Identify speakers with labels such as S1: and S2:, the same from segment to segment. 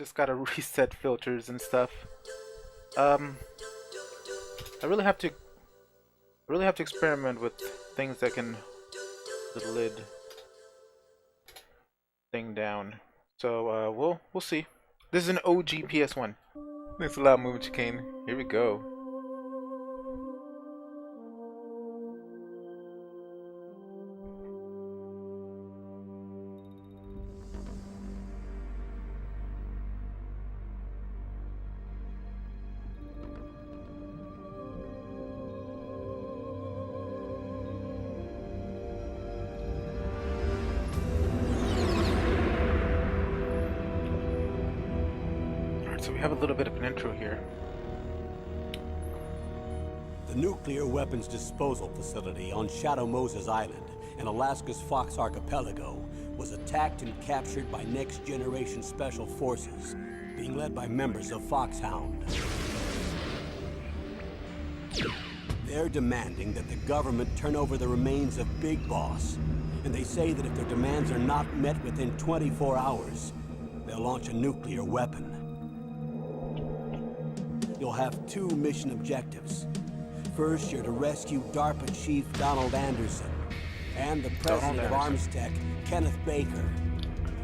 S1: just gotta reset filters and stuff. Um, I really have to experiment with things that can the lid thing down. So we'll see. This is an OG PS1. Thanks a lot, Moving Chicane. Here we go. So we have a little bit of an intro here.
S2: The nuclear weapons disposal facility on Shadow Moses Island in Alaska's Fox Archipelago was attacked and captured by next-generation special forces, being led by members of Foxhound. They're demanding that the government turn over the remains of Big Boss, and they say that if their demands are not met within 24 hours, they'll launch a nuclear weapon. You'll have two mission objectives. First, you're to rescue DARPA Chief Donald Anderson and the president of Armstech, Kenneth Baker.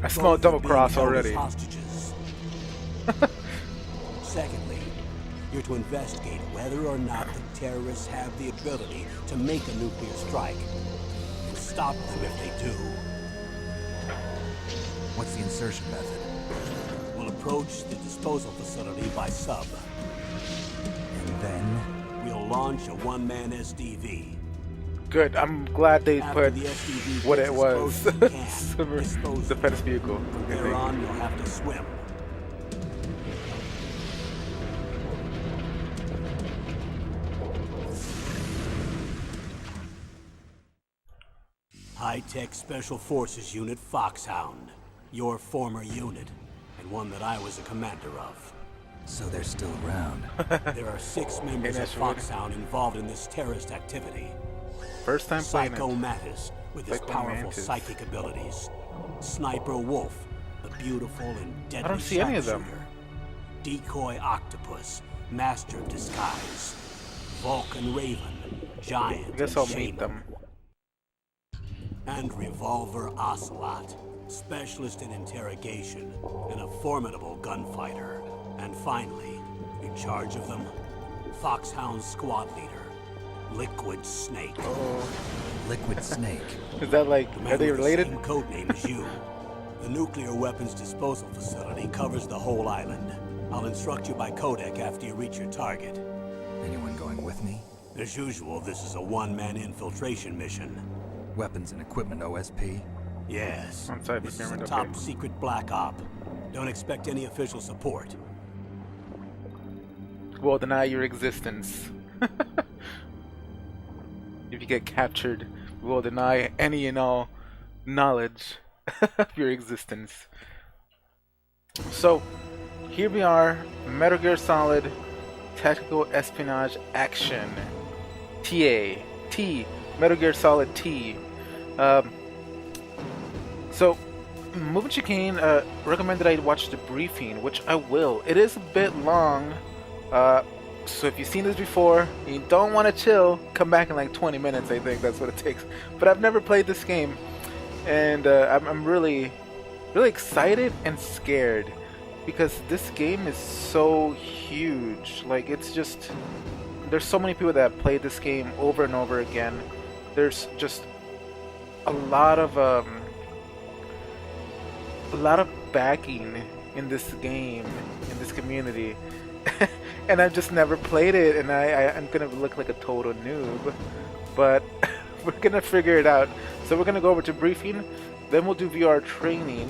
S1: I smell a double cross already.
S2: Hostages. Secondly, you're to investigate whether or not the terrorists have the ability to make a nuclear strike and stop them if they do.
S3: What's the insertion method?
S2: We'll approach the disposal facility by sub.
S3: And then?
S2: We'll launch a one-man SDV.
S1: Good. I'm glad they
S2: After
S1: put
S2: the SDV
S1: what it was.
S2: Dispose
S1: Defense vehicle.
S2: From there on, you'll have to swim. High-tech Special Forces Unit Foxhound. Your former unit, and one that I was a commander of.
S3: So they're still around.
S2: There are 6 members of Foxhound involved in this terrorist activity.
S1: First time playing
S2: Psycho
S1: it.
S2: Mattis, with his
S1: Psycho
S2: powerful
S1: Mantis.
S2: psychic abilities. Sniper Wolf, the beautiful and deadly
S1: I don't see any of them.
S2: sharpshooter. Decoy Octopus, master of disguise. Vulcan Raven, giant
S1: I guess
S2: and
S1: I'll
S2: shaman.
S1: meet them.
S2: And Revolver Ocelot, specialist in interrogation and a formidable gunfighter. And finally, in charge of them, Foxhound squad leader, Liquid Snake.
S1: Oh,
S3: Liquid Snake.
S1: is that like,
S2: The
S1: are
S2: man
S1: they
S2: with the
S1: related?
S2: same code name as you. The nuclear weapons disposal facility covers the whole island. I'll instruct you by codec after you reach your target.
S3: Anyone going with me?
S2: As usual, this is a one-man infiltration mission.
S3: Weapons and equipment OSP?
S2: Yes,
S1: On site
S2: this is a
S1: procurement,
S2: top
S1: okay.
S2: secret black op. Don't expect any official support.
S1: Will deny your existence. If you get captured, we will deny any and all knowledge of your existence. So, here we are, Metal Gear Solid Tactical Espionage Action. Metal Gear Solid T. So, Moving Chicane recommended I watch the briefing, which I will. It is a bit long, so if you've seen this before and you don't want to chill, come back in like 20 minutes. I think that's what it takes. But I've never played this game, and I'm really excited and scared because this game is so huge. Like, it's just, there's so many people that have played this game over and over again. There's just a lot of backing in this game, in this community. And I've just never played it, and I'm gonna look like a total noob, but we're gonna figure it out. So we're gonna go over to briefing, then we'll do VR training,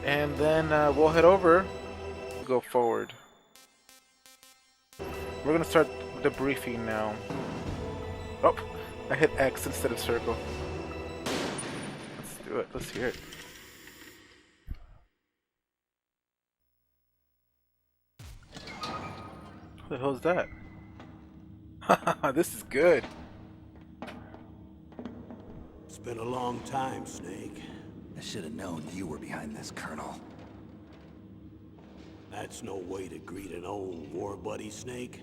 S1: and then we'll head over, go forward. We're gonna start the briefing now. Oh, I hit X instead of circle. Let's do it, let's hear it. What the hell is that? This is good.
S2: It's been a long time, Snake.
S3: I should have known you were behind this, Colonel.
S2: That's no way to greet an old war buddy, Snake.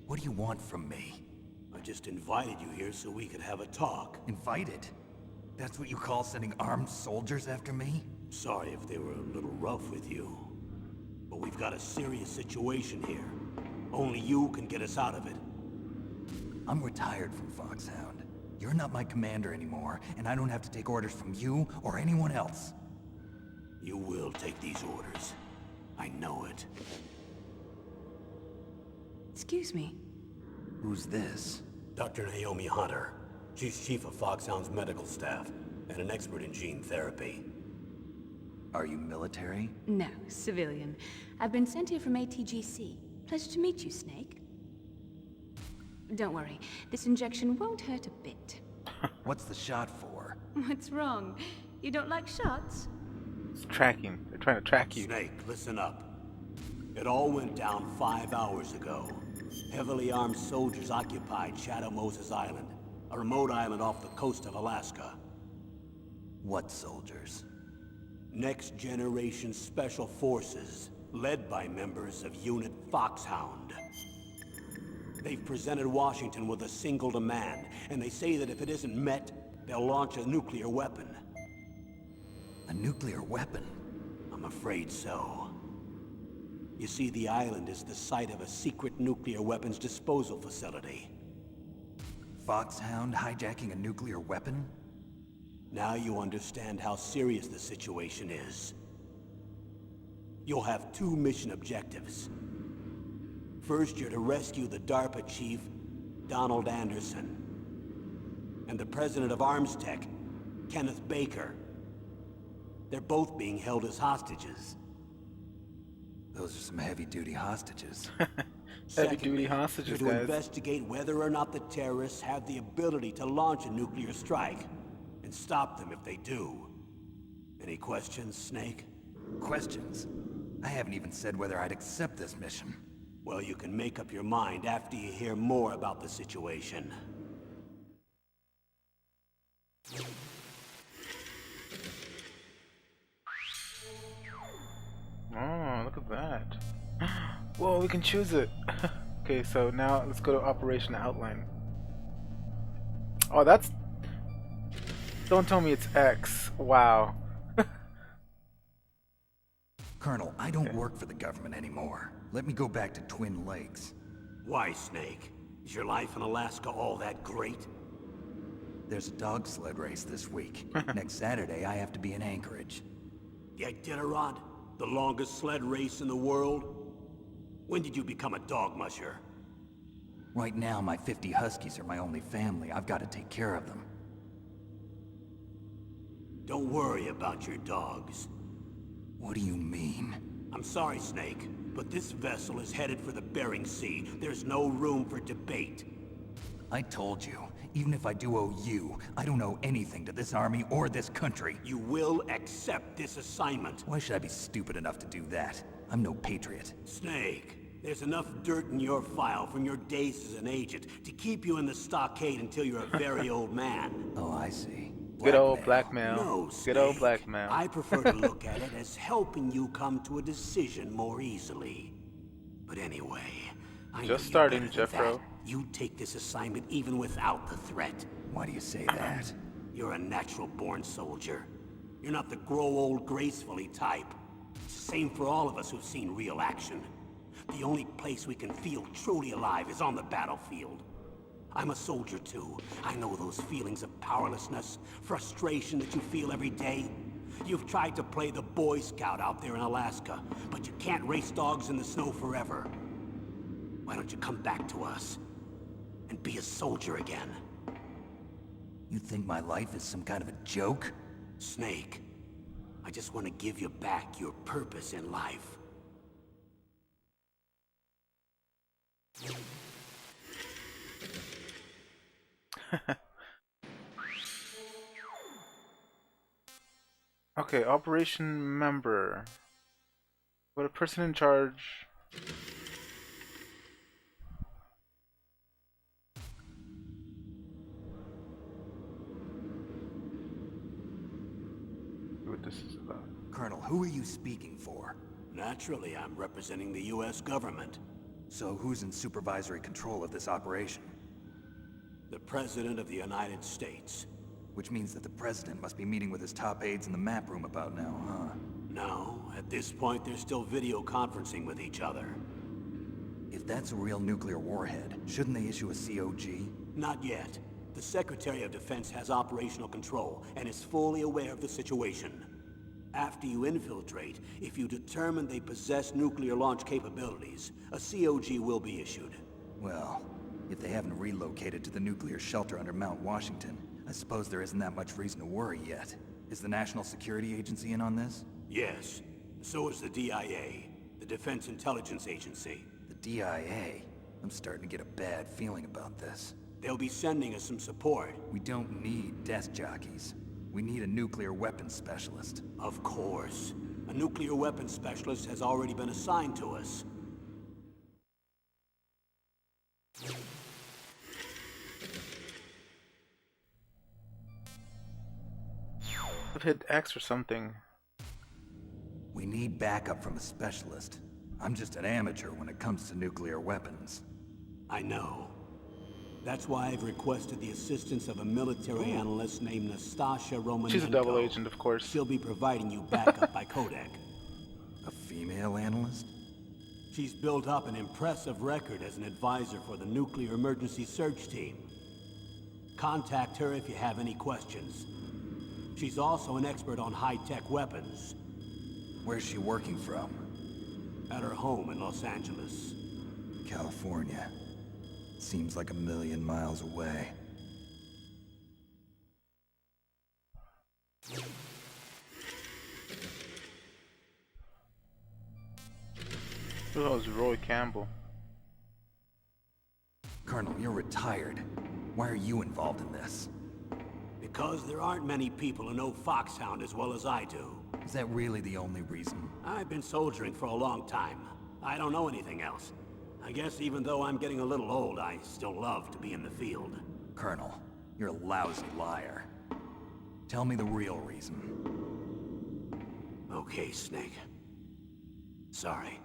S3: What do you want from me?
S2: I just invited you here so we could have a talk.
S3: Invited? That's what you call sending armed soldiers after me?
S2: Sorry if they were a little rough with you. But we've got a serious situation here. Only you can get us out of it.
S3: I'm retired from Foxhound. You're not my commander anymore, and I don't have to take orders from you or anyone else.
S2: You will take these orders. I know it.
S4: Excuse me.
S3: Who's this?
S2: Dr. Naomi Hunter. She's chief of Foxhound's medical staff, and an expert in gene therapy.
S3: Are you military?
S4: No, civilian. I've been sent here from ATGC. Pleasure to meet you, Snake. Don't worry, this injection won't hurt a bit.
S3: What's the shot for?
S4: What's wrong? You don't like shots?
S1: It's tracking. They're trying to track you.
S2: Snake, listen up. It all went down 5 hours ago. Heavily armed soldiers occupied Shadow Moses Island, a remote island off the coast of Alaska.
S3: What soldiers?
S2: Next Generation Special Forces, led by members of Unit Foxhound. They've presented Washington with a single demand, and they say that if it isn't met, they'll launch a nuclear weapon.
S3: A nuclear weapon?
S2: I'm afraid so. You see, the island is the site of a secret nuclear weapons disposal facility.
S3: Foxhound hijacking a nuclear weapon?
S2: Now you understand how serious the situation is. You'll have 2 mission objectives. First, you're to rescue the DARPA chief, Donald Anderson, and the president of Armstech, Kenneth Baker. They're both being held as hostages.
S3: Those are some heavy-duty hostages.
S1: Heavy-duty
S2: Secondly,
S1: hostages,
S2: you're to
S1: guys.
S2: investigate whether or not the terrorists have the ability to launch a nuclear strike, and stop them if they do. Any questions, Snake?
S3: Questions? I haven't even said whether I'd accept this mission.
S2: Well, you can make up your mind after you hear more about the situation.
S1: Oh, look at that. Whoa, we can choose it. Okay, so now let's go to Operation Outline. Oh, that's... Don't tell me it's X. Wow.
S3: Colonel, I don't work for the government anymore. Let me go back to Twin Lakes.
S2: Why, Snake? Is your life in Alaska all that great?
S3: There's a dog sled race this week. Next Saturday, I have to be in Anchorage.
S2: The Iditarod? The longest sled race in the world? When did you become a dog musher?
S3: Right now, my 50 Huskies are my only family. I've got to take care of them.
S2: Don't worry about your dogs.
S3: What do you mean?
S2: I'm sorry, Snake, but this vessel is headed for the Bering Sea. There's no room for debate.
S3: I told you, even if I do owe you, I don't owe anything to this army or this country.
S2: You will accept this assignment.
S3: Why should I be stupid enough to do that? I'm no patriot.
S2: Snake, there's enough dirt in your file from your days as an agent to keep you in the stockade until you're a very old man.
S3: Oh, I see.
S1: Good old blackmail.
S2: No,
S1: Good old
S2: Snake.
S1: blackmail.
S2: I prefer to look at it as helping you come to a decision more easily. But anyway, I know
S1: Just
S2: you're
S1: starting,
S2: better than
S1: Jeffro.
S2: that. You take this assignment even without the threat.
S3: Why do you say that?
S2: You're a natural-born soldier. You're not the grow old gracefully type. It's the same for all of us who've seen real action. The only place we can feel truly alive is on the battlefield. I'm a soldier too. I know those feelings of powerlessness, frustration that you feel every day. You've tried to play the Boy Scout out there in Alaska, but you can't race dogs in the snow forever. Why don't you come back to us and be a soldier again?
S3: You think my life is some kind of a joke?
S2: Snake, I just want to give you back your purpose in life.
S1: Okay, Operation Member. But a person in charge. What this is about.
S3: Colonel, who are you speaking for?
S2: Naturally, I'm representing the U.S. government.
S3: So who's in supervisory control of this operation?
S2: The President of the United States.
S3: Which means that the President must be meeting with his top aides in the map room about now, huh?
S2: No, at this point they're still video conferencing with each other.
S3: If that's a real nuclear warhead, shouldn't they issue a COG?
S2: Not yet. The Secretary of Defense has operational control and is fully aware of the situation. After you infiltrate, if you determine they possess nuclear launch capabilities, a COG will be issued.
S3: Well, if they haven't relocated to the nuclear shelter under Mount Washington, I suppose there isn't that much reason to worry yet. Is the National Security Agency in on this?
S2: Yes. So is the DIA, the Defense Intelligence Agency.
S3: The DIA? I'm starting to get a bad feeling about this.
S2: They'll be sending us some support.
S3: We don't need desk jockeys. We need a nuclear weapons specialist.
S2: Of course. A nuclear weapons specialist has already been assigned to us.
S1: I've hit X or something.
S3: We need backup from a specialist. I'm just an amateur when it comes to nuclear weapons.
S2: I know. That's why I've requested the assistance of a military analyst named Nastasha Romanenko.
S1: She's a double agent, of course.
S2: She'll be providing you backup by Kodak.
S3: A female analyst?
S2: She's built up an impressive record as an advisor for the Nuclear Emergency Search Team. Contact her if you have any questions. She's also an expert on high-tech weapons.
S3: Where's she working from?
S2: At her home in Los Angeles.
S3: California. Seems like 1,000,000 miles away.
S1: That was Roy Campbell.
S3: Colonel, you're retired. Why are you involved in this?
S2: Because there aren't many people who know Foxhound as well as I do.
S3: Is that really the only reason?
S2: I've been soldiering for a long time. I don't know anything else. I guess even though I'm getting a little old, I still love to be in the field.
S3: Colonel, you're a lousy liar. Tell me the real reason.
S2: Okay, Snake. Sorry.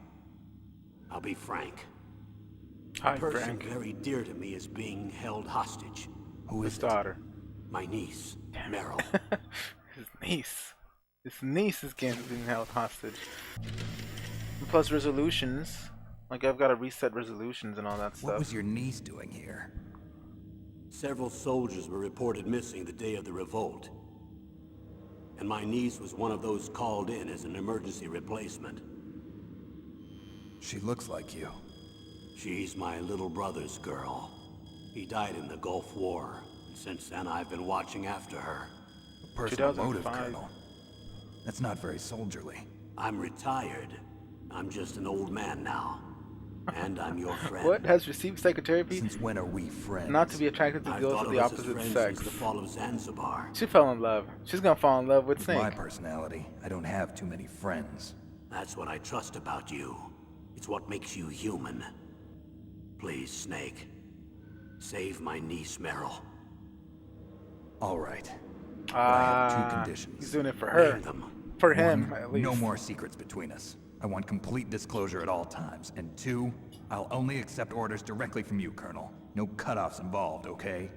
S2: I'll be frank.
S1: Hi,
S2: A person
S1: Frank.
S2: very dear to me is being held hostage.
S3: Who
S1: His
S3: is
S1: daughter.
S2: My niece, Meryl.
S1: His niece. His niece is being held hostage. And plus resolutions. Like, I've got to reset resolutions and all that stuff.
S3: What was your niece doing here?
S2: Several soldiers were reported missing the day of the revolt. And my niece was one of those called in as an emergency replacement.
S3: She looks like you.
S2: She's my little brother's girl. He died in the Gulf War. And since then, I've been watching after her.
S3: A personal motive,
S1: 2005.
S3: Colonel. That's not very soldierly.
S2: I'm retired. I'm just an old man now. And I'm your friend.
S1: What? Has received psychotherapy?
S3: Since when are we friends?
S1: Not to be attracted to
S2: I've
S1: girls
S2: thought
S1: of
S2: of
S1: the
S2: us as
S1: opposite
S2: friends
S1: sex.
S2: since the fall of Zanzibar.
S1: She fell in love. She's gonna fall in love with
S3: With my
S1: Snake.
S3: personality, I don't have too many friends.
S2: That's what I trust about you. It's what makes you human. Please, Snake. Save my niece, Meryl.
S3: All right. But I have two
S1: He's
S3: conditions.
S1: doing it for her.
S2: Name them.
S1: For him,
S3: One,
S1: at least.
S3: no more secrets between us. I want complete disclosure at all times. And two, I'll only accept orders directly from you, Colonel. No cutoffs involved, okay?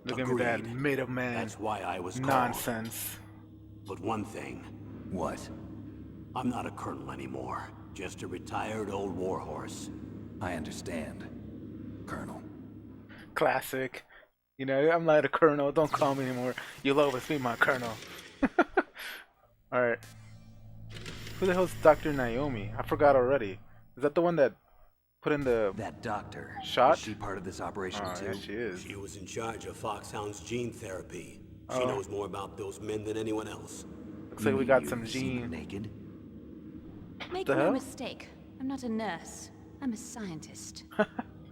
S1: Look at me, that
S2: Agreed.
S1: middleman
S2: That's why I was called.
S1: nonsense.
S2: But one thing,
S3: What?
S2: I'm not a colonel anymore. Just a retired old warhorse.
S3: I understand, Colonel.
S1: Classic. You know, I'm not a colonel. Don't call me anymore. You'll always be my colonel. Alright. Who the hell's Dr. Naomi? I forgot already. Is that the one that put in the...
S3: That doctor.
S1: Shot?
S3: Is she part of this operation
S1: Oh,
S3: too?
S1: yeah, she is.
S2: She was in charge of Foxhound's gene therapy. She
S1: Oh.
S2: knows more about those men than anyone else.
S1: Looks like we got
S3: You
S1: some
S3: seen her
S1: gene.
S3: naked?
S4: Make
S1: the
S4: no
S1: hell?
S4: mistake. I'm not a nurse. I'm a scientist.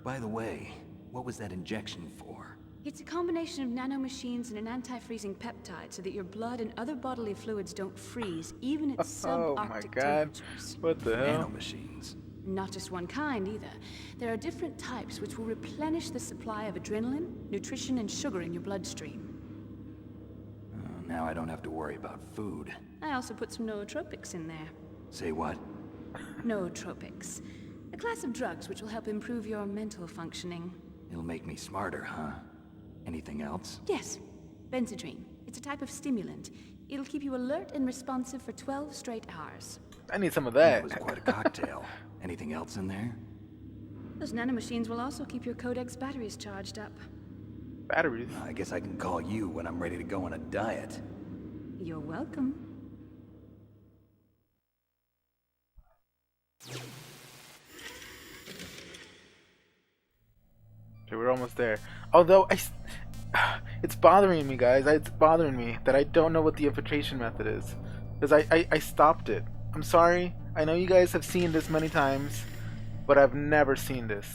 S3: By the way, what was that injection for?
S4: It's a combination of nanomachines and an anti-freezing peptide so that your blood and other bodily fluids don't freeze, even at
S1: Oh my
S4: subarctic
S1: god.
S4: temperatures.
S1: What the hell?
S3: Nanomachines.
S4: Not just one kind, either. There are different types which will replenish the supply of adrenaline, nutrition, and sugar in your bloodstream.
S3: Now I don't have to worry about food.
S4: I also put some nootropics in there.
S3: Say what?
S4: Nootropics. A class of drugs which will help improve your mental functioning.
S3: It'll make me smarter, huh? Anything else?
S4: Yes. Benzedrine. It's a type of stimulant. It'll keep you alert and responsive for 12 straight hours.
S1: I need some of
S3: That
S1: that.
S3: was quite a cocktail. Anything else in there?
S4: Those nanomachines will also keep your Codex batteries charged up.
S1: Batteries.
S3: I guess I can call you when I'm ready to go on a diet.
S4: You're welcome.
S1: Okay, we're almost there. Although it's bothering me, guys. It's bothering me that I don't know what the infiltration method is, because I stopped it. I'm sorry. I know you guys have seen this many times, but I've never seen this.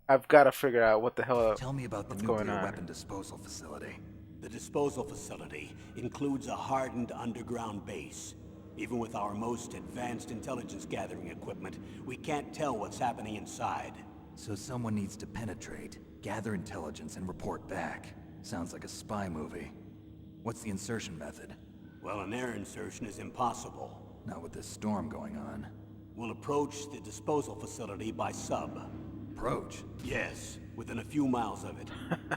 S1: I've got to figure out what the hell.
S3: Tell me about the
S1: what's going
S3: nuclear
S1: on.
S3: weapon disposal facility.
S2: The disposal facility includes a hardened underground base. Even with our most advanced intelligence gathering equipment, we can't tell what's happening inside.
S3: So someone needs to penetrate, gather intelligence, and report back. Sounds like a spy movie. What's the insertion method?
S2: Well, an air insertion is impossible.
S3: Not with this storm going on.
S2: We'll approach the disposal facility by sub.
S3: Approach?
S2: Yes, within a few miles of it.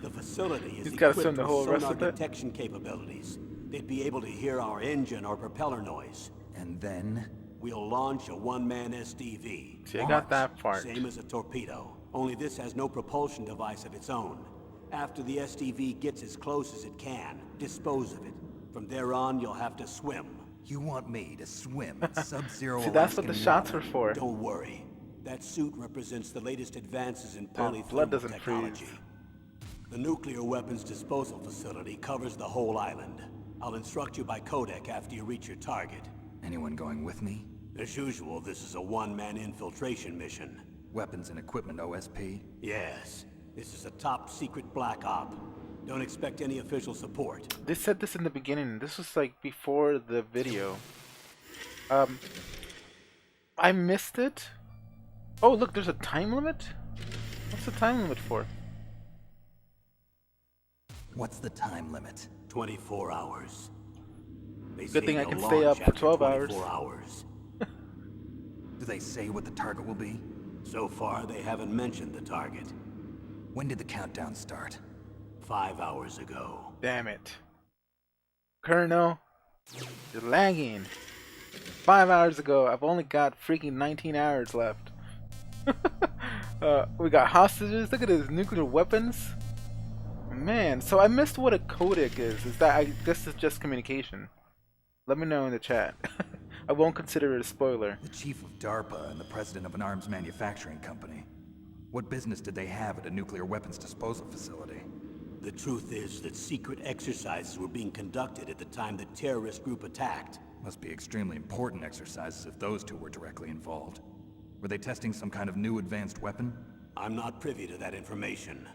S2: The facility is
S1: He's gotta
S2: equipped
S1: swim the
S2: with
S1: whole rest
S2: sonar
S1: of it?
S2: detection capabilities. They'd be able to hear our engine or propeller noise.
S3: And then?
S2: We'll launch a one-man SDV.
S1: See, I got that part.
S2: Same as a torpedo, only this has no propulsion device of its own. After the SDV gets as close as it can, dispose of it. From there on, you'll have to swim.
S3: You want me to swim in sub-zero
S1: See, that's what the
S3: Alaskan
S1: shots
S3: water?
S1: were for.
S2: Don't worry. That suit represents the latest advances in
S1: blood
S2: polythermal
S1: doesn't
S2: technology.
S1: freeze.
S2: The nuclear weapons disposal facility covers the whole island. I'll instruct you by codec after you reach your target.
S3: Anyone going with me?
S2: As usual, this is a one-man infiltration mission.
S3: Weapons and equipment OSP?
S2: Yes, this is a top-secret black op. Don't expect any official support.
S1: They said this in the beginning. This was like before the video. I missed it. Oh, look, there's a time limit? What's the time limit for?
S3: What's the time limit?
S2: 24 hours. They
S1: Good
S2: say
S1: thing I
S2: they'll
S1: can stay
S2: launch
S1: up for
S2: after
S1: 12
S2: 24 hours.
S3: Do they say what the target will be?
S2: So far, they haven't mentioned the target.
S3: When did the countdown start?
S2: 5 hours ago.
S1: Damn it. Colonel, you're lagging. 5 hours ago, I've only got freaking 19 hours left. We got hostages. Look at his nuclear weapons. Man, so I missed what a codec is. Is that, I guess it's just communication. Let me know in the chat. I won't consider it a spoiler.
S3: The chief of DARPA and the president of an arms manufacturing company. What business did they have at a nuclear weapons disposal facility?
S2: The truth is that secret exercises were being conducted at the time the terrorist group attacked.
S3: Must be extremely important exercises if those two were directly involved. Were they testing some kind of new advanced weapon?
S2: I'm not privy to that information.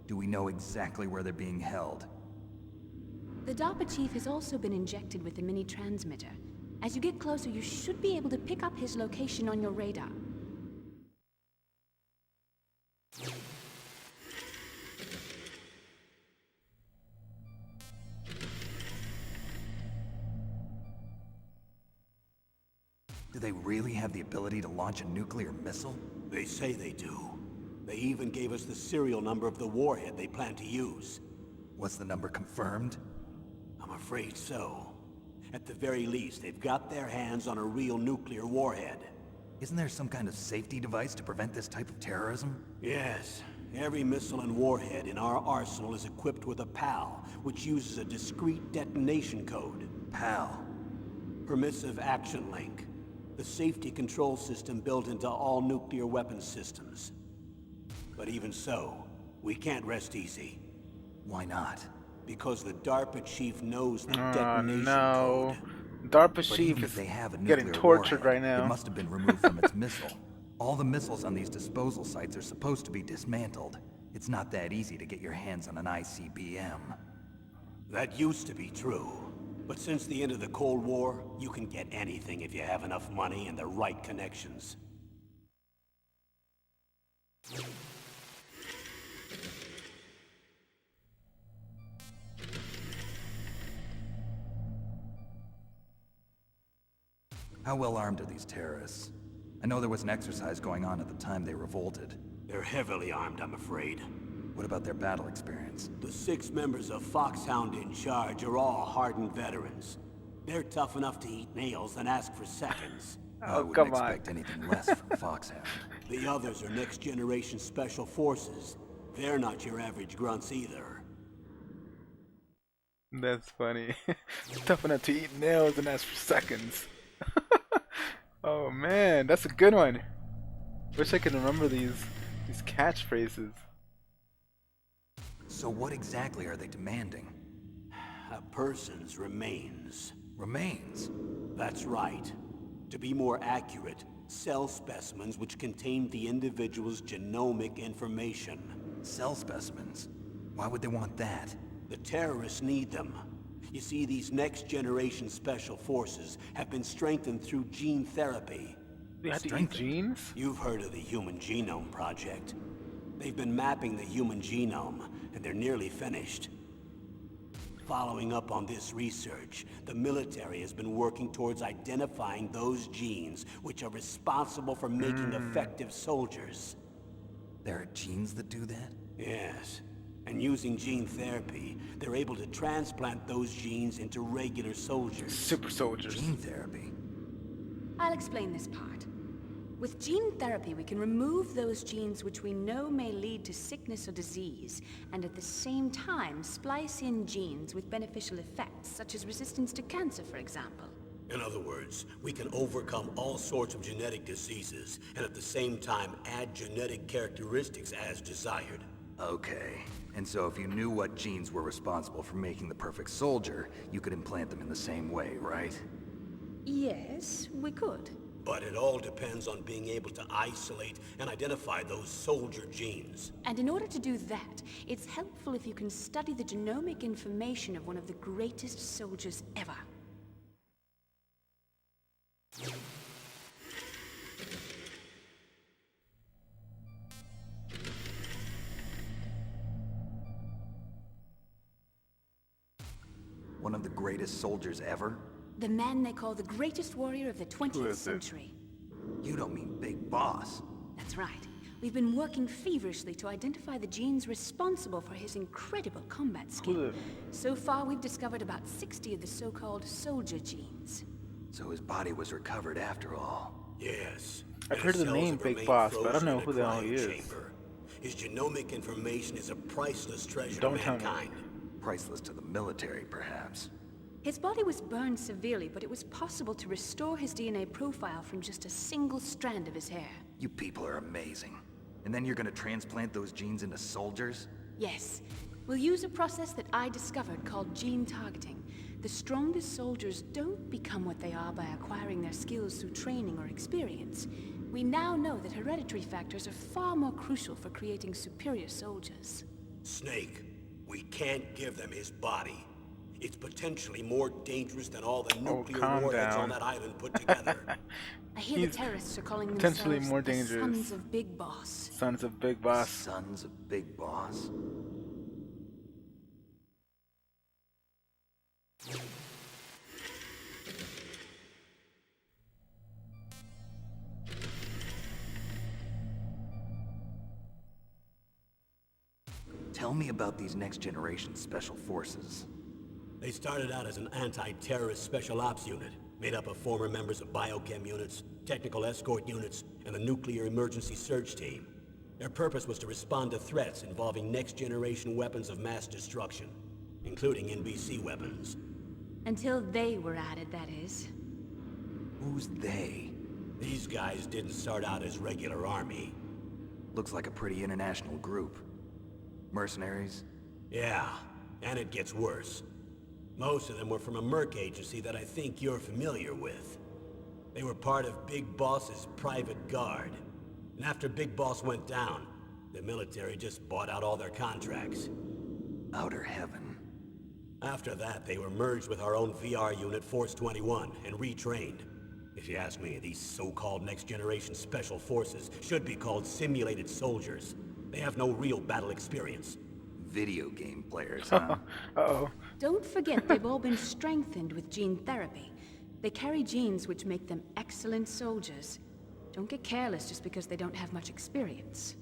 S3: Do we know exactly where they're being held?
S4: The DARPA chief has also been injected with a mini transmitter. As you get closer, you should be able to pick up his location on your radar.
S3: Do they really have the ability to launch a nuclear missile?
S2: They say they do. They even gave us the serial number of the warhead they plan to use.
S3: Was the number confirmed?
S2: I'm afraid so. At the very least, they've got their hands on a real nuclear warhead.
S3: Isn't there some kind of safety device to prevent this type of terrorism?
S2: Yes. Every missile and warhead in our arsenal is equipped with a PAL, which uses a discrete detonation code.
S3: PAL.
S2: Permissive Action Link. The safety control system built into all nuclear weapons systems. But even so, we can't rest easy.
S3: Why not?
S2: Because the DARPA chief knows the detonation
S1: no.
S2: code.
S1: DARPA
S3: But
S1: chief
S3: even
S1: is
S3: if they have a
S1: getting
S3: nuclear
S1: tortured
S3: warhead,
S1: right now.
S3: It must have been removed from its missile. All the missiles on these disposal sites are supposed to be dismantled. It's not that easy to get your hands on an ICBM.
S2: That used to be true. But since the end of the Cold War, you can get anything if you have enough money and the right connections.
S3: How well armed are these terrorists? I know there was an exercise going on at the time they revolted.
S2: They're heavily armed, I'm afraid.
S3: What about their battle experience?
S2: The 6 members of Foxhound in charge are all hardened veterans. They're tough enough to eat nails and ask for seconds.
S3: I
S1: Oh,
S3: wouldn't
S1: come on.
S3: expect anything less from Foxhound.
S2: The others are next-generation special forces. They're not your average grunts either.
S1: That's funny. Tough enough to eat nails and ask for seconds. Oh man, that's a good one. Wish I could remember these catchphrases.
S3: So what exactly are they demanding?
S2: A person's remains.
S3: Remains?
S2: That's right. To be more accurate, cell specimens which contain the individual's genomic information.
S3: Cell specimens? Why would they want that?
S2: The terrorists need them. You see, these next-generation special forces have been strengthened through gene therapy.
S1: They have to eat
S3: Strengthened.
S1: genes?
S2: You've heard of the Human Genome Project. They've been mapping the human genome, and they're nearly finished. Following up on this research, the military has been working towards identifying those genes which are responsible for making effective soldiers.
S3: There are genes that do that?
S2: Yes. And using gene therapy, they're able to transplant those genes into regular soldiers.
S1: Super soldiers.
S3: Gene therapy?
S4: I'll explain this part. With gene therapy, we can remove those genes which we know may lead to sickness or disease, and at the same time splice in genes with beneficial effects, such as resistance to cancer, for example.
S2: In other words, we can overcome all sorts of genetic diseases, and at the same time add genetic characteristics as desired.
S3: Okay. And so if you knew what genes were responsible for making the perfect soldier, you could implant them in the same way, right?
S4: Yes, we could.
S2: But it all depends on being able to isolate and identify those soldier genes.
S4: And in order to do that, it's helpful if you can study the genomic information of one of the greatest soldiers ever.
S3: One of the greatest soldiers ever?
S4: The man they call the greatest warrior of the
S1: Who
S4: 20th
S1: is it?
S4: century.
S3: You don't mean Big Boss.
S4: That's right. We've been working feverishly to identify the genes responsible for his incredible combat skill.
S1: Who
S4: So far, we've discovered about 60 of the so-called soldier genes.
S3: So his body was recovered after all.
S2: Yes.
S1: I've
S2: and
S1: heard
S2: his
S1: the
S2: cells
S1: name
S2: have
S1: Big
S2: remained
S1: Boss, but I don't
S2: frozen
S1: know
S2: in a
S1: who the hell he is.
S2: cryochamber. His genomic information is a priceless treasure
S1: Don't
S2: to
S1: tell me.
S2: mankind.
S3: Priceless to the military, perhaps.
S4: His body was burned severely, but it was possible to restore his DNA profile from just a single strand of his hair.
S3: You people are amazing. And then you're gonna transplant those genes into soldiers?
S4: Yes. We'll use a process that I discovered called gene targeting. The strongest soldiers don't become what they are by acquiring their skills through training or experience. We now know that hereditary factors are far more crucial for creating superior soldiers.
S2: Snake, we can't give them his body. It's potentially more dangerous than all the nuclear
S1: calm
S2: warheads
S1: down.
S2: on that island put together.
S4: I hear
S1: He's
S4: the terrorists are calling
S1: potentially
S4: themselves
S1: more
S4: the
S1: dangerous.
S4: Sons of Big Boss.
S1: Sons of Big Boss.
S3: Sons of Big Boss? Tell me about these next-generation special forces.
S2: They started out as an anti-terrorist special ops unit, made up of former members of biochem units, technical escort units, and the nuclear emergency surge team. Their purpose was to respond to threats involving next-generation weapons of mass destruction, including NBC weapons.
S4: Until they were added, that is.
S3: Who's they?
S2: These guys didn't start out as regular army.
S3: Looks like a pretty international group. Mercenaries?
S2: Yeah, and it gets worse. Most of them were from a merc agency that I think you're familiar with. They were part of Big Boss's private guard. And after Big Boss went down, the military just bought out all their contracts.
S3: Outer heaven.
S2: After that, they were merged with our own VR unit, Force 21, and retrained. If you ask me, these so-called next-generation special forces should be called simulated soldiers. They have no real battle experience.
S3: Video game players, huh?
S1: Uh-oh.
S4: Don't forget they've all been strengthened with gene therapy. They carry genes which make them excellent soldiers. Don't get careless just because they don't have much experience.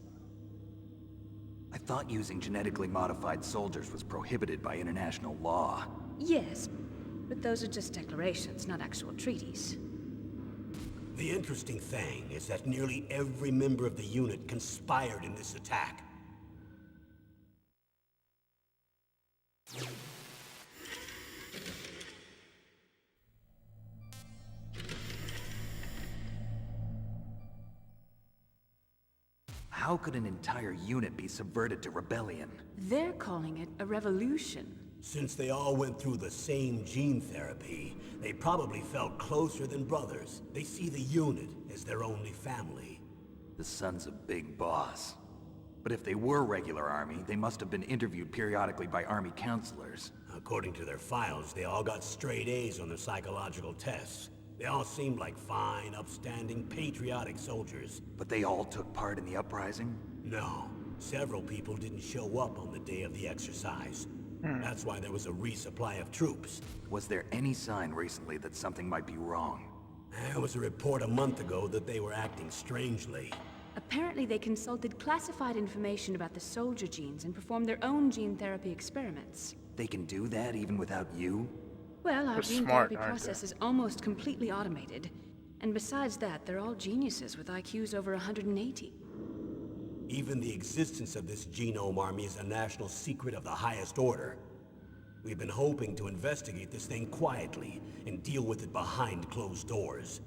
S3: I thought using genetically modified soldiers was prohibited by international law.
S4: Yes, but those are just declarations, not actual treaties.
S2: The interesting thing is that nearly every member of the unit conspired in this attack.
S3: How could an entire unit be subverted to rebellion?
S4: They're calling it a revolution.
S2: Since they all went through the same gene therapy, they probably felt closer than brothers. They see the unit as their only family.
S3: The son's a big boss. But if they were regular army, they must have been interviewed periodically by army counselors.
S2: According to their files, they all got straight A's on their psychological tests. They all seemed like fine, upstanding, patriotic soldiers.
S3: But they all took part in the uprising?
S2: No, several people didn't show up on the day of the exercise. That's why there was a resupply of troops.
S3: Was there any sign recently that something might be wrong?
S2: There was a report a month ago that they were acting strangely.
S4: Apparently they consulted classified information about the soldier genes and performed their own gene therapy experiments.
S3: They can do that even without you?
S4: Well, our
S1: They're
S4: gene
S1: smart,
S4: therapy
S1: aren't
S4: process is almost completely automated. And besides that, they're all geniuses with IQs over 180.
S2: Even the existence of this genome army is a national secret of the highest order. We've been hoping to investigate this thing quietly and deal with it behind closed doors.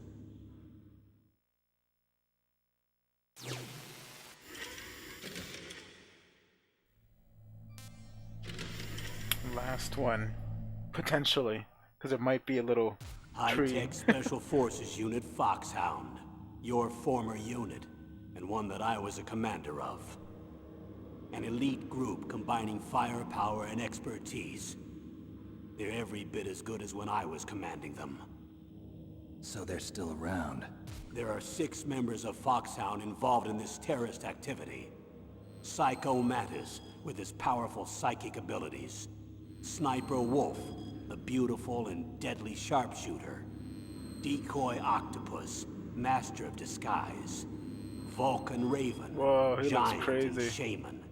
S1: Last one. Potentially. Because it might be a little tree.
S2: High-tech Special Forces Unit Foxhound. Your former unit, and one that I was a commander of. An elite group combining firepower and expertise. They're every bit as good as when I was commanding them.
S3: So they're still around.
S2: There are 6 members of Foxhound involved in this terrorist activity. Psycho Mattis, with his powerful psychic abilities. Sniper Wolf, a beautiful and deadly sharpshooter. Decoy Octopus, master of disguise. Vulcan Raven,
S1: Whoa, he looks
S2: giant
S1: crazy.
S2: and shaman.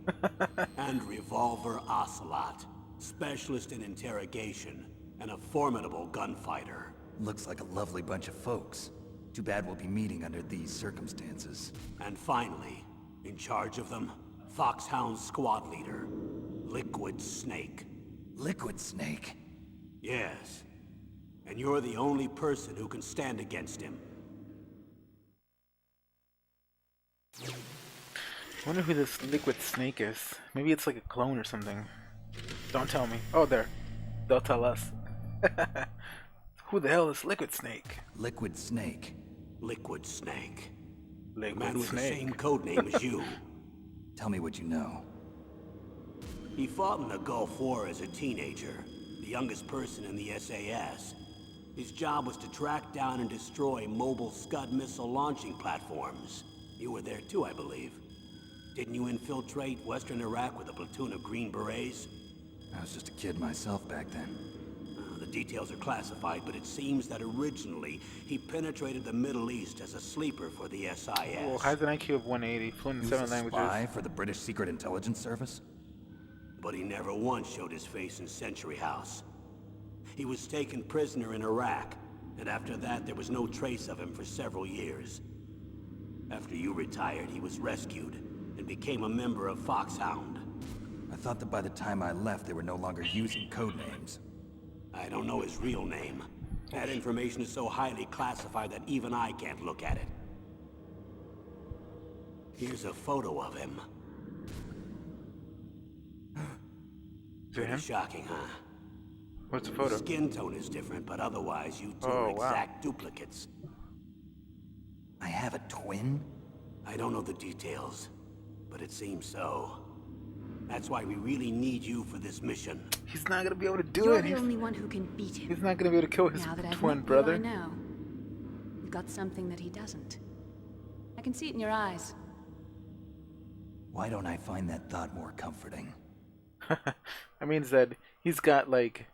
S2: And Revolver Ocelot, specialist in interrogation and a formidable gunfighter.
S3: Looks like a lovely bunch of folks. Too bad we'll be meeting under these circumstances.
S2: And finally, in charge of them, Foxhound's squad leader, Liquid Snake.
S3: Liquid Snake?
S2: Yes. And you're the only person who can stand against him.
S1: I wonder who this Liquid Snake is. Maybe it's like a clone or something. Don't tell me. Oh, there. They'll tell us. Who the hell is Liquid Snake?
S3: Liquid Snake.
S2: Liquid Snake. The
S1: Liquid
S2: man with the
S1: Snake.
S2: same code name as you.
S3: Tell me what you know.
S2: He fought in the Gulf War as a teenager, the youngest person in the SAS. His job was to track down and destroy mobile Scud missile launching platforms. You were there too, I believe. Didn't you infiltrate Western Iraq with a platoon of Green Berets?
S3: I was just a kid myself back then.
S2: The details are classified, but it seems that originally he penetrated the Middle East as a sleeper for the SIS.
S1: Well, has an IQ of 180, fluent in
S3: He
S1: 7
S3: was a
S1: languages.
S3: spy for the British Secret Intelligence Service?
S2: But he never once showed his face in Century House. He was taken prisoner in Iraq, and after that there was no trace of him for several years. After you retired, he was rescued and became a member of Foxhound.
S3: I thought that by the time I left, they were no longer using code names.
S2: I don't know his real name. That information is so highly classified that even I can't look at it. Here's a photo of him.
S1: Is it him?
S2: Shocking, huh?
S1: What's the photo?
S2: Skin tone is different, but otherwise you two
S1: Oh,
S2: are
S1: wow.
S2: exact duplicates.
S3: I have a twin?
S2: I don't know the details, but it seems so. That's why we really need you for this mission.
S1: He's not gonna be able to do
S4: You're
S1: it.
S4: the
S1: He's,
S4: only one who can beat him.
S1: he's not gonna be able to kill his
S4: Now that I've
S1: twin
S4: met
S1: brother.
S4: you, I know. You've got something that he doesn't. I can see it in your eyes.
S3: Why don't I find that thought more comforting?
S1: That means that he's got like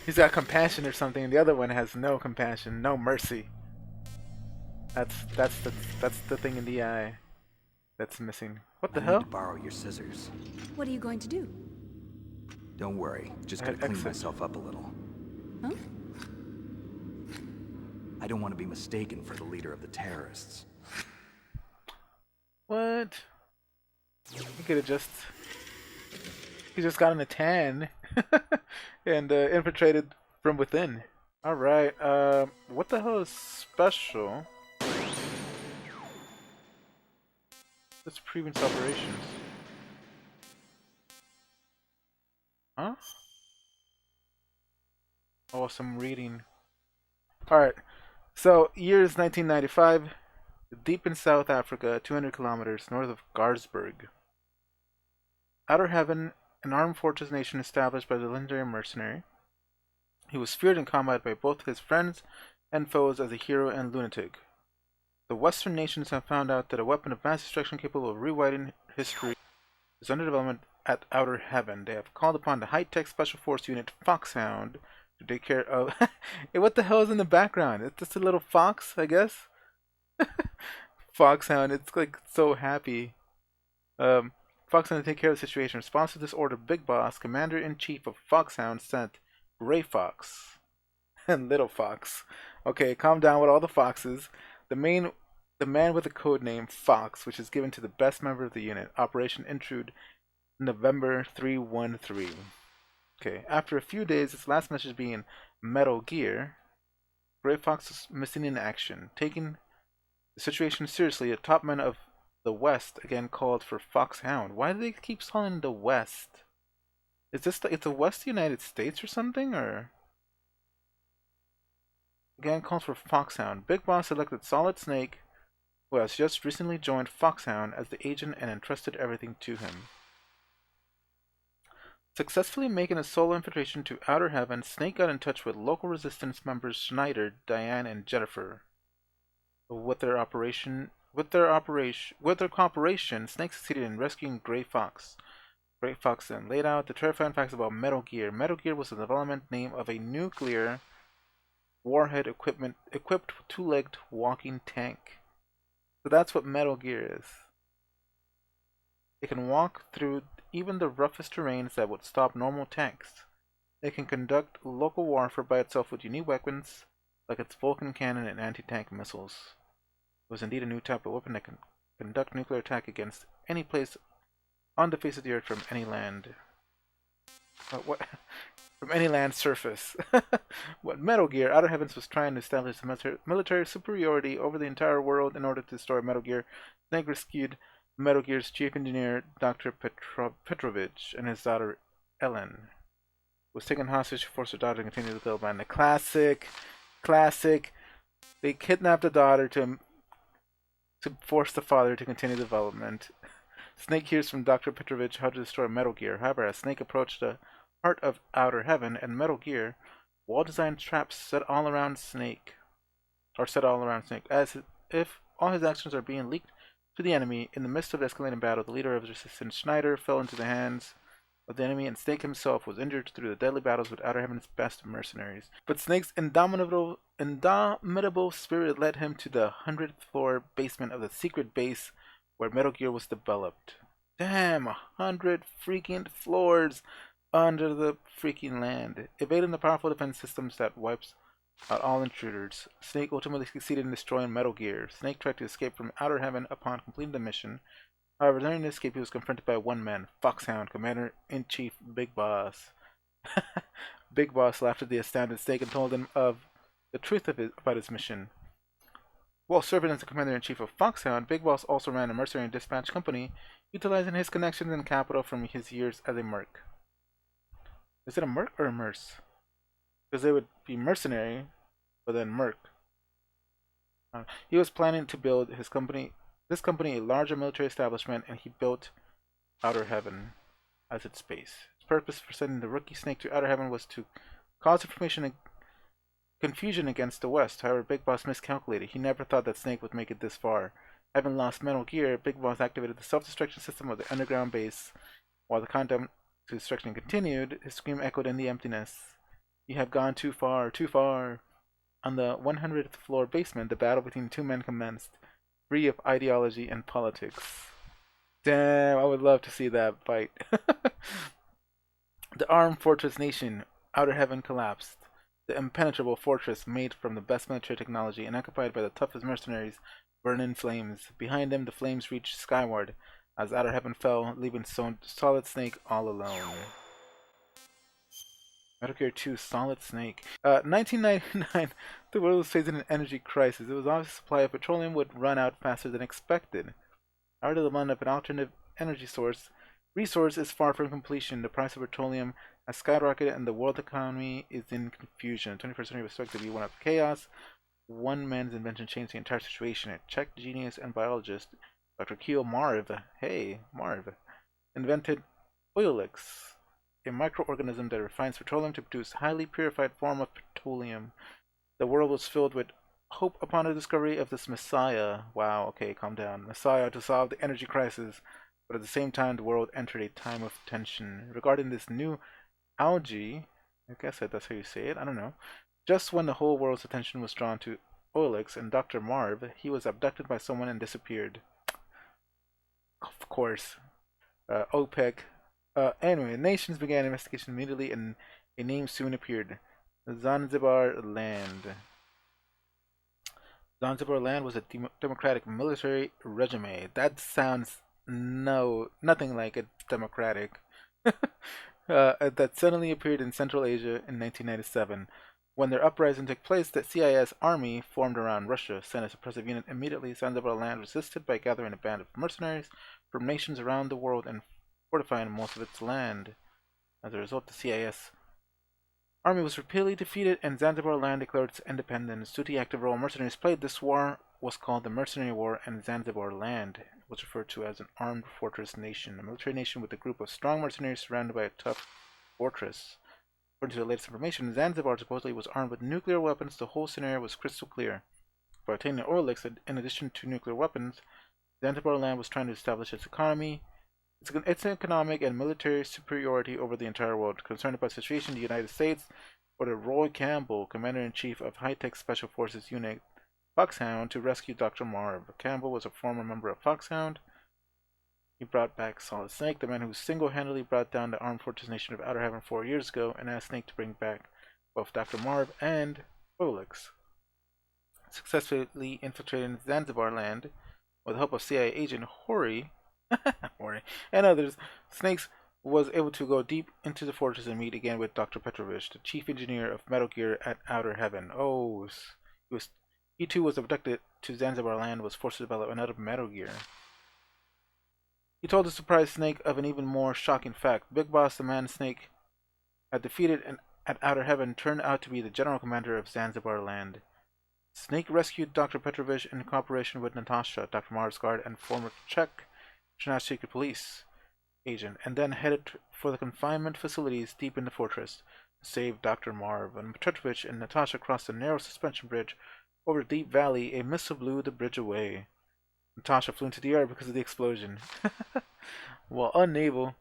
S1: He's got compassion or something, and the other one has no compassion, no mercy. That's the thing in the eye that's missing. What the
S3: I need
S1: hell?
S3: to borrow your scissors.
S4: What are you going to do?
S3: Don't worry, just
S1: I
S3: gonna
S1: had
S3: clean
S1: exit.
S3: myself up a little.
S4: Huh?
S3: I don't want to be mistaken for the leader of the terrorists.
S1: What? He could have just. He just got in a tan and infiltrated from within. All right. What the hell is special? Let's previous operations. Huh? Oh, some reading. All right. So year is 1995. Deep in South Africa, 200 kilometers north of Garsberg. Outer Heaven, an armed fortress nation established by the legendary mercenary. He was feared in combat by both his friends and foes as a hero and lunatic. The Western nations have found out that a weapon of mass destruction capable of rewriting history is under development at Outer Heaven. They have called upon the high-tech special force unit Foxhound to take care of... Hey, what the hell is in the background? It's just a little fox, I guess? Foxhound, it's like so happy. Foxhound to take care of the situation. In response to this order, Big Boss, Commander-in-Chief of Foxhound, sent Gray Fox and Little Fox. Okay, calm down with all the foxes. The man with the code name Fox, which is given to the best member of the unit. Operation Intrude, November 313. Okay, after a few days, its last message being Metal Gear, Gray Fox was missing in action. Taking the situation seriously, the top men of the West again called for Foxhound. Why do they keep calling the West? Is this it's the West United States or something, or? Again calls for Foxhound. Big Boss selected Solid Snake, who has just recently joined Foxhound as the agent and entrusted everything to him. Successfully making a solo infiltration to Outer Heaven, Snake got in touch with local resistance members Schneider, Diane, and Jennifer. With their cooperation, Snake succeeded in rescuing Gray Fox. Gray Fox then laid out the terrifying facts about Metal Gear. Metal Gear was the development name of a nuclear warhead equipped with two-legged walking tank. So that's what Metal Gear is. It can walk through even the roughest terrains that would stop normal tanks. It can conduct local warfare by itself with unique weapons, like its Vulcan cannon and anti-tank missiles. It was indeed a new type of weapon that can conduct nuclear attack against any place on the face of the earth from any land. What? From any land surface. What Metal Gear, Outer Heavens was trying to establish military superiority over the entire world in order to destroy Metal Gear. Snake rescued Metal Gear's chief engineer, Dr. Petrovich, and his daughter, Ellen. Was taken hostage to force her daughter to continue the development. The classic. They kidnapped the daughter to force the father to continue development. Snake hears from Dr. Petrovich how to destroy Metal Gear. However, as Snake approached the heart of Outer Heaven and Metal Gear, well-designed traps set all around Snake, as if all his actions are being leaked to the enemy. In the midst of the escalating battle, the leader of the resistance, Schneider, fell into the hands of the enemy, and Snake himself was injured through the deadly battles with Outer Heaven's best mercenaries. But Snake's indomitable spirit led him to the 100th floor basement of the secret base where Metal Gear was developed. Damn, 100 freaking floors under the freaking land, evading the powerful defense systems that wipes out all intruders. Snake ultimately succeeded in destroying Metal Gear. Snake tried to escape from Outer Heaven upon completing the mission. However, during the escape, he was confronted by one man, Foxhound, Commander-in-Chief Big Boss. Big Boss laughed at the astounded Snake and told him of the truth about his mission. While serving as the Commander-in-Chief of Foxhound, Big Boss also ran a mercenary dispatch company, utilizing his connections and capital from his years as a merc. Is it a merc or a merc? Because they would be mercenary, but then merc. He was planning to build this company a larger military establishment, and he built Outer Heaven as its base. His purpose for sending the rookie Snake to Outer Heaven was to cause information and confusion against the West. However, Big Boss miscalculated. He never thought that Snake would make it this far. Having lost Metal Gear, Big Boss activated the self-destruction system of the underground base. While the countdown to destruction continued, his scream echoed in the emptiness. You have gone too far, too far. On the 100th floor basement, the battle between two men commenced, free of ideology and politics. Damn, I would love to see that fight. The armed fortress nation, Outer Heaven, collapsed. The impenetrable fortress, made from the best military technology and occupied by the toughest mercenaries, burned in flames. Behind them, the flames reached skyward as Outer Heaven fell, leaving Solid Snake all alone. Metal Gear 2 Solid Snake. 1999, the world was facing an energy crisis. It was obvious the supply of petroleum would run out faster than expected. However, the demand of an alternative energy resource is far from completion. The price of petroleum has skyrocketed and the world economy is in confusion. The 21st century was expected to be one of chaos. One man's invention changed the entire situation. A Czech genius and biologist, Dr. Keo Marv, hey, Marv, invented Oilix, a microorganism that refines petroleum to produce highly purified form of petroleum. The world was filled with hope upon the discovery of this messiah. Wow, okay, calm down. Messiah to solve the energy crisis. But at the same time, the world entered a time of tension. Regarding this new algae, I guess that's how you say it, I don't know. Just when the whole world's attention was drawn to Oilix and Dr. Marv, he was abducted by someone and disappeared. Of course. OPEC. Anyway, nations began investigation immediately and a name soon appeared. Zanzibar Land. Zanzibar Land was a democratic military regime. That sounds nothing like a democratic. That suddenly appeared in Central Asia in 1997. When their uprising took place, the CIS army formed around Russia sent a suppressive unit immediately. Zanzibar Land resisted by gathering a band of mercenaries from nations around the world and fortifying most of its land. As a result, the CIS army was repeatedly defeated and Zanzibar Land declared its independence. Due to the active role mercenaries played, this war was called the Mercenary War, and Zanzibar Land was referred to as an armed fortress nation, a military nation with a group of strong mercenaries surrounded by a tough fortress. According to the latest information, Zanzibar supposedly was armed with nuclear weapons. The whole scenario was crystal clear. By obtaining oil licks, in addition to nuclear weapons, Zanzibar Land was trying to establish its economy, its economic and military superiority over the entire world. Concerned about the situation, the United States ordered Roy Campbell, Commander-in-Chief of High-Tech Special Forces Unit Foxhound, to rescue Dr. Marv. Campbell was a former member of Foxhound. He brought back Solid Snake, the man who single-handedly brought down the armed fortress nation of Outer Heaven 4 years ago, and asked Snake to bring back both Dr. Marv and Olix. Successfully infiltrating Zanzibar Land with the help of CIA agent Hori and others, Snakes was able to go deep into the fortress and meet again with Dr. Petrovich, the chief engineer of Metal Gear at Outer Heaven. Oh, he too was abducted to Zanzibar Land and was forced to develop another Metal Gear. He told the surprised Snake of an even more shocking fact. Big Boss, the man Snake had defeated at Outer Heaven, turned out to be the general commander of Zanzibar Land. Snake rescued Dr. Petrovich in cooperation with Natasha, Dr. Marv's guard and former Czech International Secret Police agent, and then headed for the confinement facilities deep in the fortress to save Dr. Marv. When Petrovich and Natasha crossed the narrow suspension bridge over a deep valley, a missile blew the bridge away. Natasha flew into the air because of the explosion. While unable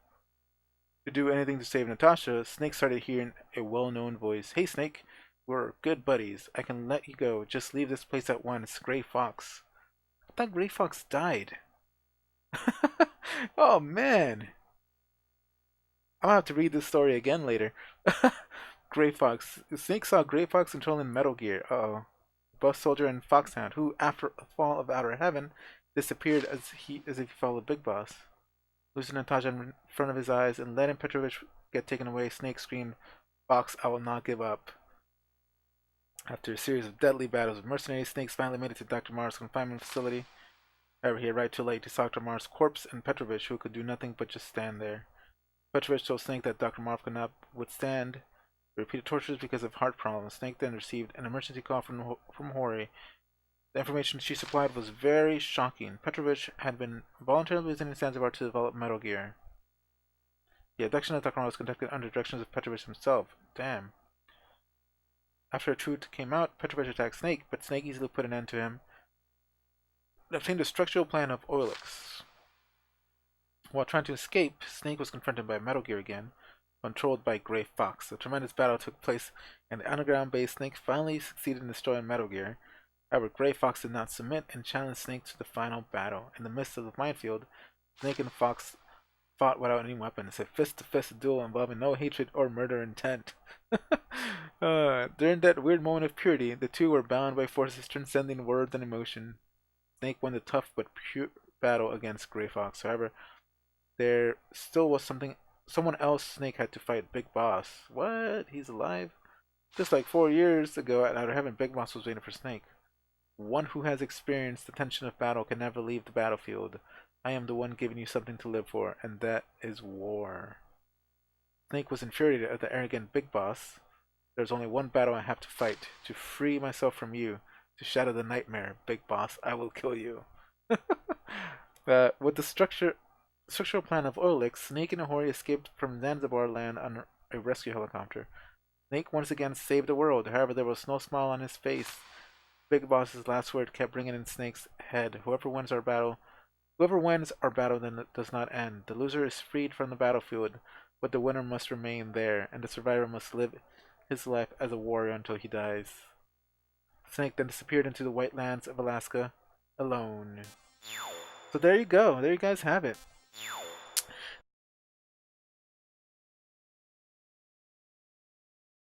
S1: to do anything to save Natasha, Snake started hearing a well-known voice. Hey Snake, we're good buddies. I can let you go. Just leave this place at once. Gray Fox. I thought Gray Fox died. Oh man. I'm gonna have to read this story again later. Gray Fox. Snake saw Gray Fox controlling Metal Gear. Uh-oh. Buff Soldier and Foxhound, who, after the fall of Outer Heaven, disappeared as if he followed Big Boss. Losing Natasha in front of his eyes and letting Petrovich get taken away, Snake screamed, Fox, I will not give up. After a series of deadly battles with mercenaries, Snake finally made it to Dr. Marv's confinement facility. However, he arrived too late to Dr. Marv's corpse and Petrovich, who could do nothing but just stand there. Petrovich told Snake that Dr. Marv could not withstand repeated tortures because of heart problems. Snake then received an emergency call from Hori. The information she supplied was very shocking. Petrovich had been voluntarily visiting Zanzibar to develop Metal Gear. The abduction of Dr. Marv was conducted under directions of Petrovich himself. Damn. After the truth came out, Petrovich attacked Snake, but Snake easily put an end to him and obtained a structural plan of Oilix. While trying to escape, Snake was confronted by Metal Gear again. controlled by Gray Fox. A tremendous battle took place, and the underground base Snake finally succeeded in destroying Metal Gear. However, Gray Fox did not submit and challenged Snake to the final battle. In the midst of the minefield, Snake and Fox fought without any weapons, a fist-to-fist duel involving no hatred or murder intent. During that weird moment of purity, the two were bound by forces transcending words and emotion. Snake won the tough but pure battle against Gray Fox. However, there still was someone else Snake had to fight, Big Boss. What? He's alive? Just like 4 years ago at Outer Heaven, Big Boss was waiting for Snake. One who has experienced the tension of battle can never leave the battlefield. I am the one giving you something to live for, and that is war. Snake was infuriated at the arrogant Big Boss. There's only one battle I have to fight, to free myself from you, to shatter the nightmare. Big Boss, I will kill you. With the structural plan of Oilix, Snake and Ahori escaped from Zanzibar land on a rescue helicopter. Snake once again saved the world, however there was no smile on his face. Big Boss's last word kept ringing in Snake's head. Whoever wins our battle then it does not end. The loser is freed from the battlefield, but the winner must remain there, and the survivor must live his life as a warrior until he dies. Snake then disappeared into the white lands of Alaska alone. So there you go. There you guys have it.